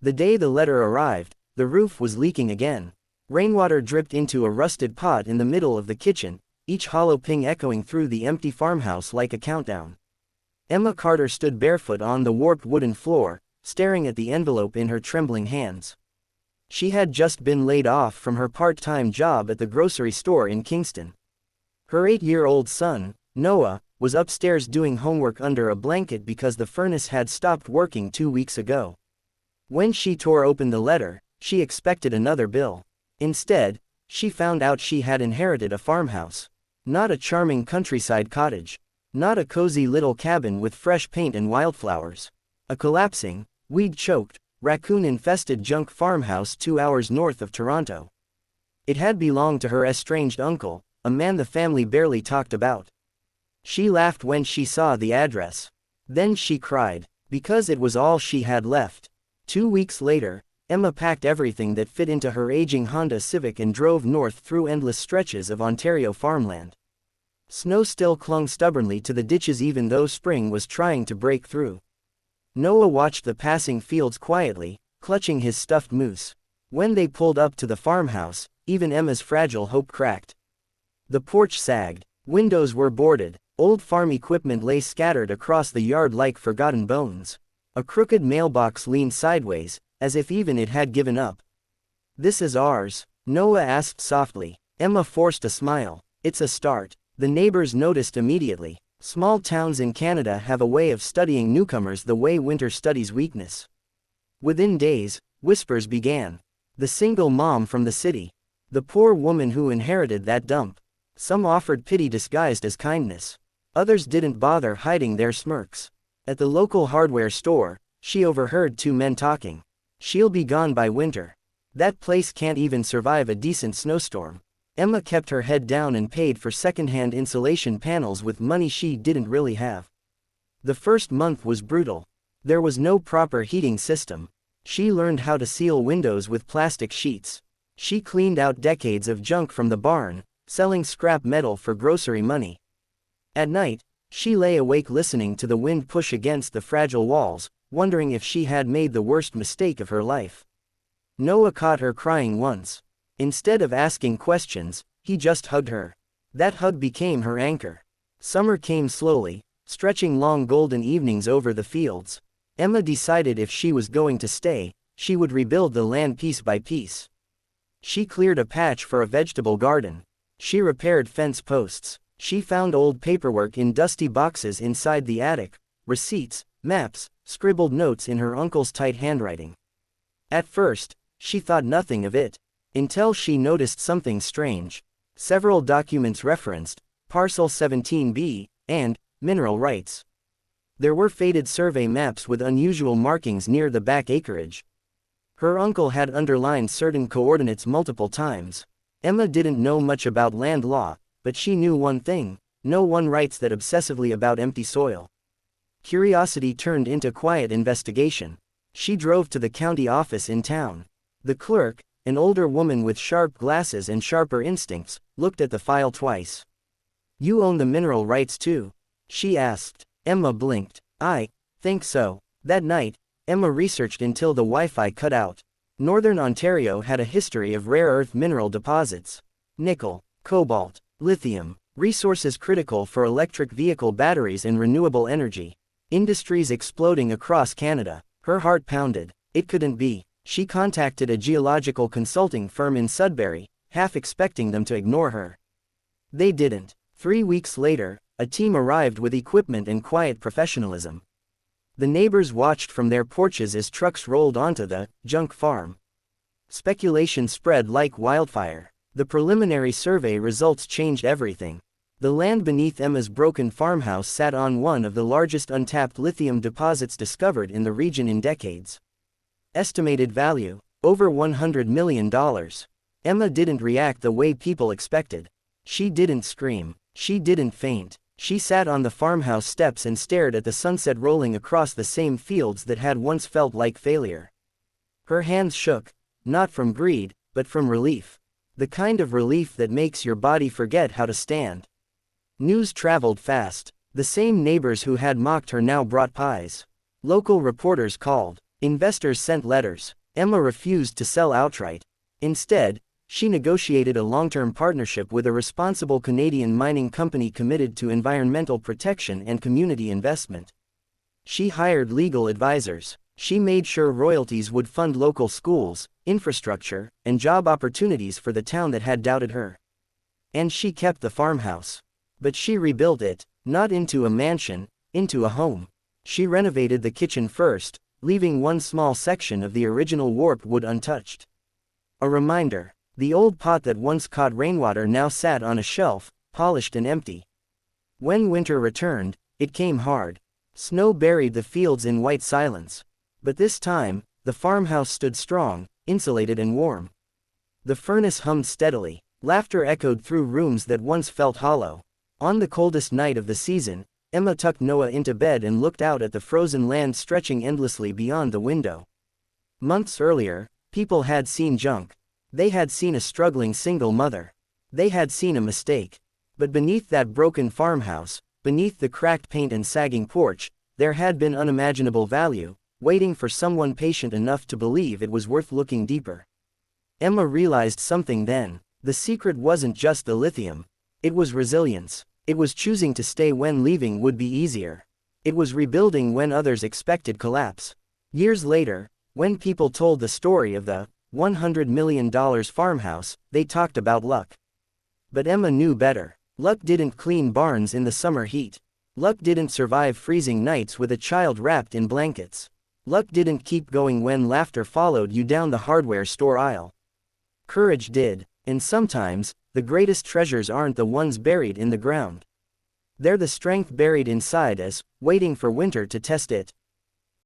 The day the letter arrived, the roof was leaking again. Rainwater dripped into a rusted pot in the middle of the kitchen, each hollow ping echoing through the empty farmhouse like a countdown. Emma Carter stood barefoot on the warped wooden floor, staring at the envelope in her trembling hands. She had just been laid off from her part-time job at the grocery store in Kingston. Her 8-year-old son, Noah, was upstairs doing homework under a blanket because the furnace had stopped working 2 weeks ago. When she tore open the letter, she expected another bill. Instead, she found out she had inherited a farmhouse. Not a charming countryside cottage. Not a cozy little cabin with fresh paint and wildflowers. A collapsing, weed-choked, raccoon-infested junk farmhouse 2 hours north of Toronto. It had belonged to her estranged uncle, a man the family barely talked about. She laughed when she saw the address. Then she cried, because it was all she had left. 2 weeks later, Emma packed everything that fit into her aging Honda Civic and drove north through endless stretches of Ontario farmland. Snow still clung stubbornly to the ditches even though spring was trying to break through. Noah watched the passing fields quietly, clutching his stuffed moose. When they pulled up to the farmhouse, even Emma's fragile hope cracked. The porch sagged, windows were boarded, old farm equipment lay scattered across the yard like forgotten bones. A crooked mailbox leaned sideways, as if even it had given up. "This is ours," Noah asked softly. Emma forced a smile. "It's a start." The neighbors noticed immediately. Small towns in Canada have a way of studying newcomers the way winter studies weakness. Within days, whispers began. The single mom from the city. The poor woman who inherited that dump. Some offered pity disguised as kindness. Others didn't bother hiding their smirks. At the local hardware store, she overheard 2 men talking. "She'll be gone by winter. That place can't even survive a decent snowstorm." Emma kept her head down and paid for second-hand insulation panels with money she didn't really have. The first month was brutal. There was no proper heating system. She learned how to seal windows with plastic sheets. She cleaned out decades of junk from the barn, selling scrap metal for grocery money. At night, she lay awake listening to the wind push against the fragile walls, wondering if she had made the worst mistake of her life. Noah caught her crying once. Instead of asking questions, he just hugged her. That hug became her anchor. Summer came slowly, stretching long golden evenings over the fields. Emma decided if she was going to stay, she would rebuild the land piece by piece. She cleared a patch for a vegetable garden. She repaired fence posts. She found old paperwork in dusty boxes inside the attic, receipts, maps, scribbled notes in her uncle's tight handwriting. At first, she thought nothing of it, until she noticed something strange. Several documents referenced Parcel 17B and mineral rights. There were faded survey maps with unusual markings near the back acreage. Her uncle had underlined certain coordinates multiple times. Emma didn't know much about land law, but she knew one thing: no one writes that obsessively about empty soil. Curiosity turned into quiet investigation. She drove to the county office in town. The clerk, an older woman with sharp glasses and sharper instincts, looked at the file twice. "You own the mineral rights too?" she asked. Emma blinked. "I think so." That night, Emma researched until the Wi-Fi cut out. Northern Ontario had a history of rare earth mineral deposits. Nickel, cobalt, lithium, resources critical for electric vehicle batteries and renewable energy. Industries exploding across Canada. Her heart pounded. It couldn't be. She contacted a geological consulting firm in Sudbury, half expecting them to ignore her. They didn't. 3 weeks later, a team arrived with equipment and quiet professionalism. The neighbors watched from their porches as trucks rolled onto the junk farm. Speculation spread like wildfire. The preliminary survey results changed everything. The land beneath Emma's broken farmhouse sat on one of the largest untapped lithium deposits discovered in the region in decades. Estimated value, over $100 million. Emma didn't react the way people expected. She didn't scream. She didn't faint. She sat on the farmhouse steps and stared at the sunset rolling across the same fields that had once felt like failure. Her hands shook, not from greed, but from relief. The kind of relief that makes your body forget how to stand. News traveled fast. The same neighbors who had mocked her now brought pies. Local reporters called. Investors sent letters. Emma refused to sell outright. Instead, she negotiated a long-term partnership with a responsible Canadian mining company committed to environmental protection and community investment. She hired legal advisors. She made sure royalties would fund local schools, infrastructure, and job opportunities for the town that had doubted her. And she kept the farmhouse. But she rebuilt it, not into a mansion, into a home. She renovated the kitchen first, leaving one small section of the original warped wood untouched. A reminder. The old pot that once caught rainwater now sat on a shelf, polished and empty. When winter returned, it came hard. Snow buried the fields in white silence. But this time, the farmhouse stood strong, insulated and warm. The furnace hummed steadily. Laughter echoed through rooms that once felt hollow. On the coldest night of the season, Emma tucked Noah into bed and looked out at the frozen land stretching endlessly beyond the window. Months earlier, people had seen junk. They had seen a struggling single mother. They had seen a mistake. But beneath that broken farmhouse, beneath the cracked paint and sagging porch, there had been unimaginable value, waiting for someone patient enough to believe it was worth looking deeper. Emma realized something then. The secret wasn't just the lithium. It was resilience. It was choosing to stay when leaving would be easier. It was rebuilding when others expected collapse. Years later, when people told the story of the $100 million farmhouse, they talked about luck. But Emma knew better. Luck didn't clean barns in the summer heat. Luck didn't survive freezing nights with a child wrapped in blankets. Luck didn't keep going when laughter followed you down the hardware store aisle. Courage did, and sometimes, the greatest treasures aren't the ones buried in the ground. They're the strength buried inside us, waiting for winter to test it.